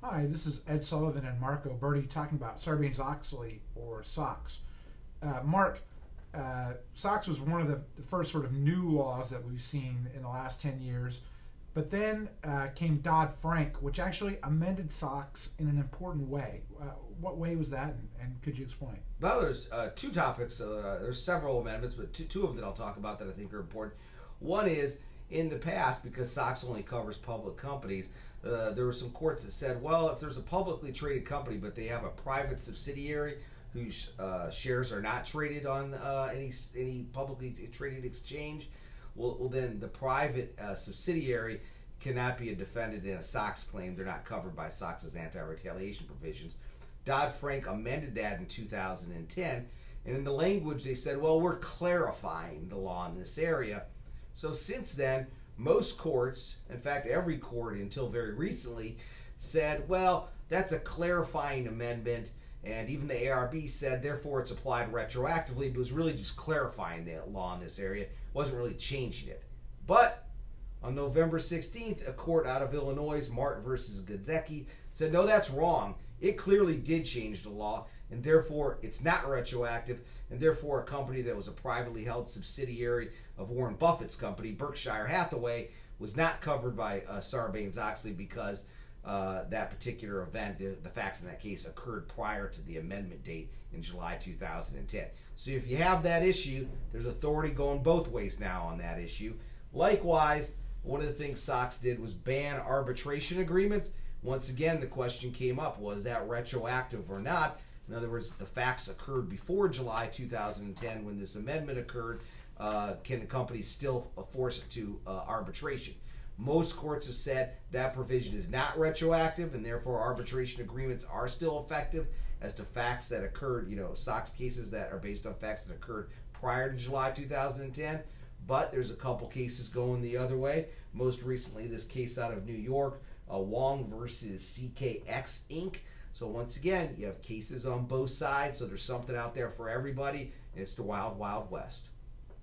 Hi, this is Ed Sullivan and Mark O'Berty talking about Sarbanes-Oxley, or SOX. Mark, SOX was one of the first sort of new laws that we've seen in the last 10 years, but then came Dodd-Frank, which actually amended SOX in an important way. What way was that, and could you explain? Well, there's two topics. There's several amendments, but two of them that I'll talk about that I think are important. One is, in the past, because SOX only covers public companies, there were some courts that said, well, if there's a publicly traded company but they have a private subsidiary whose shares are not traded on any publicly traded exchange, well then the private subsidiary cannot be defended in a SOX claim. They're not covered by SOX's anti-retaliation provisions. Dodd-Frank amended that in 2010, and in the language they said, well, we're clarifying the law in this area. So since then, most courts, in fact every court until very recently, said, well, that's a clarifying amendment, and even the ARB said, therefore it's applied retroactively, but it was really just clarifying the law in this area. It wasn't really changing it. But on November 16th, a court out of Illinois, Martin versus Gadzecki, said, no, that's wrong. It clearly did change the law, and therefore it's not retroactive, and therefore a company that was a privately held subsidiary of Warren Buffett's company, Berkshire Hathaway, was not covered by Sarbanes-Oxley because that particular event, the facts in that case, occurred prior to the amendment date in July 2010. So if you have that issue, there's authority going both ways now on that issue. Likewise, one of the things SOX did was ban arbitration agreements. Once again, the question came up, was that retroactive or not? In other words, the facts occurred before July 2010 when this amendment occurred. Can the company still force it to arbitration? Most courts have said that provision is not retroactive, and therefore arbitration agreements are still effective as to facts that occurred, SOX cases that are based on facts that occurred prior to July 2010. But there's a couple cases going the other way. Most recently, this case out of New York, Wong versus CKX Inc. So once again, you have cases on both sides, so there's something out there for everybody, and it's the wild, wild west.